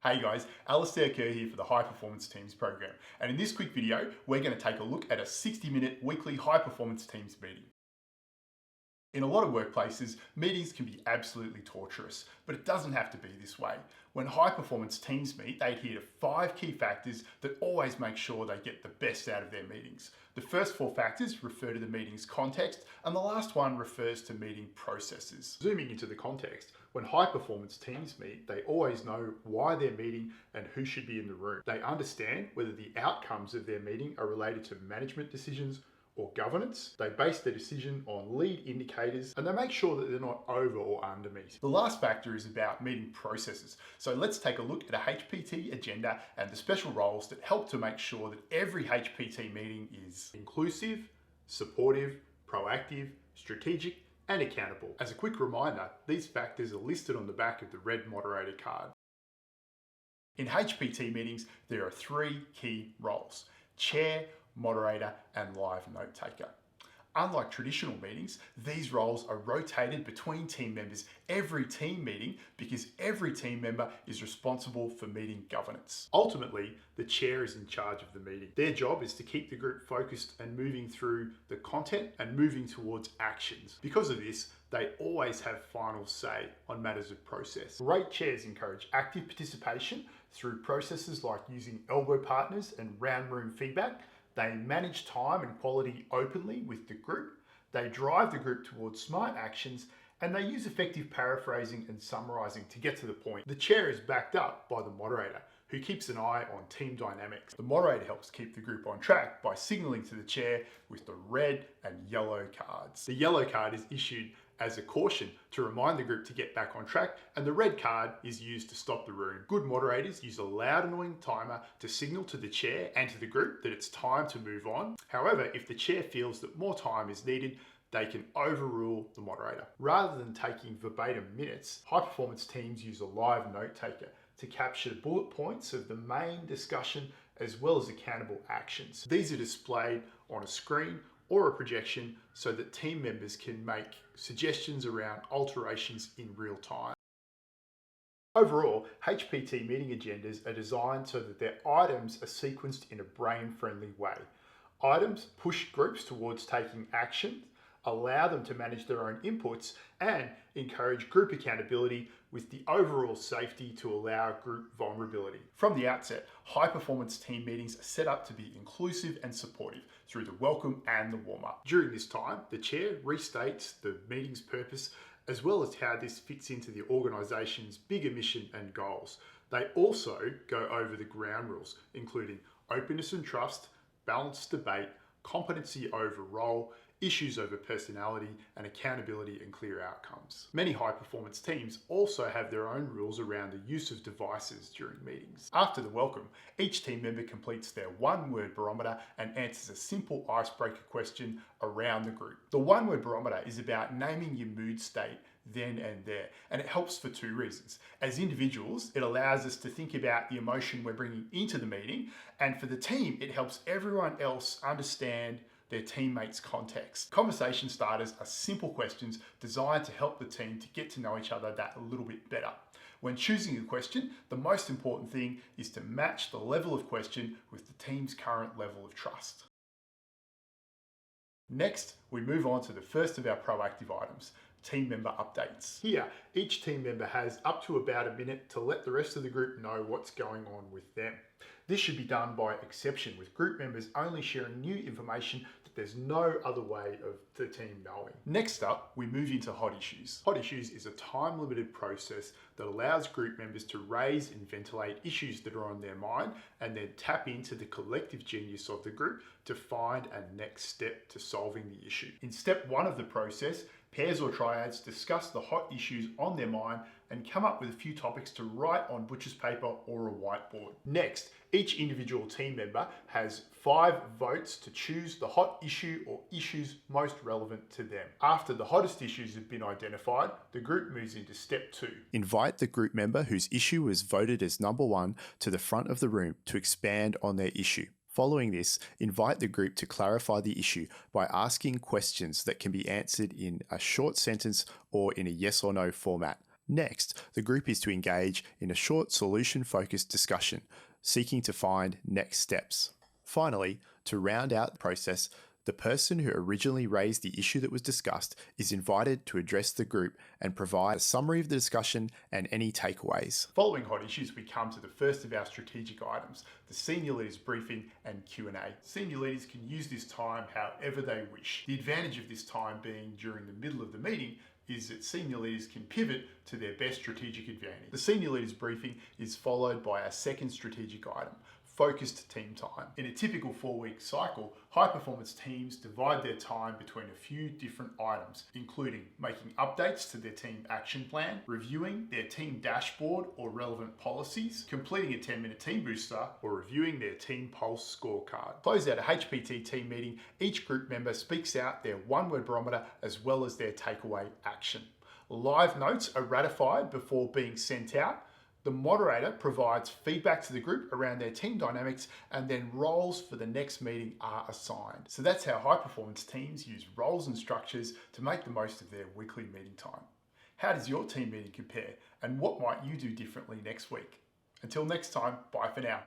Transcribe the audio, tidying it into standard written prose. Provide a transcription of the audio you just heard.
Hey guys, Alistair Kerr here for the High Performance Teams program. And in this quick video, we're going to take a look at a 60-minute weekly High Performance Teams meeting. In a lot of workplaces, meetings can be absolutely torturous, but it doesn't have to be this way. When high performance teams meet, they adhere to 5 key factors that always make sure they get the best out of their meetings. The first 4 factors refer to the meeting's context, and the last one refers to meeting processes. Zooming into the context, when high performance teams meet, they always know why they're meeting and who should be in the room. They understand whether the outcomes of their meeting are related to management decisions or governance. They base their decision on lead indicators and they make sure that they're not over or under meeting. The last factor is about meeting processes. So let's take a look at a HPT agenda and the special roles that help to make sure that every HPT meeting is inclusive, supportive, proactive, strategic, and accountable. As a quick reminder, these factors are listed on the back of the red moderator card. In HPT meetings, there are 3 key roles: chair, moderator, and live note taker. Unlike traditional meetings, these roles are rotated between team members every team meeting because every team member is responsible for meeting governance. Ultimately, the chair is in charge of the meeting. Their job is to keep the group focused and moving through the content and moving towards actions. Because of this, they always have final say on matters of process. Great chairs encourage active participation through processes like using elbow partners and round room feedback. They manage time and quality openly with the group. They drive the group towards smart actions, and they use effective paraphrasing and summarizing to get to the point. The chair is backed up by the moderator, who keeps an eye on team dynamics. The moderator helps keep the group on track by signaling to the chair with the red and yellow cards. The yellow card is issued as a caution to remind the group to get back on track, and the red card is used to stop the room. Good moderators use a loud annoying timer to signal to the chair and to the group that it's time to move on. However, if the chair feels that more time is needed, they can overrule the moderator. Rather than taking verbatim minutes, high performance teams use a live note taker to capture bullet points of the main discussion as well as accountable actions. These are displayed on a screen or a projection so that team members can make suggestions around alterations in real time. Overall, HPT meeting agendas are designed so that their items are sequenced in a brain-friendly way. Items push groups towards taking action, allow them to manage their own inputs, and encourage group accountability with the overall safety to allow group vulnerability. From the outset, high-performance team meetings are set up to be inclusive and supportive through the welcome and the warm-up. During this time, the chair restates the meeting's purpose as well as how this fits into the organisation's bigger mission and goals. They also go over the ground rules, including openness and trust, balanced debate, competency over role, issues over personality, and accountability and clear outcomes. Many high-performance teams also have their own rules around the use of devices during meetings. After the welcome, each team member completes their one-word barometer and answers a simple icebreaker question around the group. The one-word barometer is about naming your mood state then and there, and it helps for 2 reasons. As individuals, it allows us to think about the emotion we're bringing into the meeting, and for the team, it helps everyone else understand their teammates' context. Conversation starters are simple questions designed to help the team to get to know each other that a little bit better. When choosing a question, the most important thing is to match the level of question with the team's current level of trust. Next, we move on to the first of our proactive items, team member updates. Here, each team member has up to about a minute to let the rest of the group know what's going on with them. This should be done by exception, with group members only sharing new information that there's no other way of the team knowing. Next up, we move into hot issues. Hot issues is a time-limited process that allows group members to raise and ventilate issues that are on their mind and then tap into the collective genius of the group to find a next step to solving the issue. In step 1 of the process, pairs or triads discuss the hot issues on their mind and come up with a few topics to write on butcher's paper or a whiteboard. Next, each individual team member has 5 votes to choose the hot issue or issues most relevant to them. After the hottest issues have been identified, the group moves into step 2. Invite the group member whose issue was voted as number 1 to the front of the room to expand on their issue. Following this, invite the group to clarify the issue by asking questions that can be answered in a short sentence or in a yes or no format. Next, the group is to engage in a short solution-focused discussion, seeking to find next steps. Finally, to round out the process, the person who originally raised the issue that was discussed is invited to address the group and provide a summary of the discussion and any takeaways. Following hot issues, we come to the first of our strategic items, the senior leaders briefing and Q&A. Senior leaders can use this time however they wish. The advantage of this time being during the middle of the meeting is that senior leaders can pivot to their best strategic advantage. The senior leaders briefing is followed by our second strategic item, focused team time. In a typical 4-week cycle, high performance teams divide their time between a few different items, including making updates to their team action plan, reviewing their team dashboard or relevant policies, completing a 10-minute team booster, or reviewing their team pulse scorecard. Close out a HPT team meeting, each group member speaks out their one-word barometer as well as their takeaway action. Live notes are ratified before being sent out. The moderator provides feedback to the group around their team dynamics, and then roles for the next meeting are assigned. So that's how high performance teams use roles and structures to make the most of their weekly meeting time. How does your team meeting compare, and what might you do differently next week? Until next time, bye for now.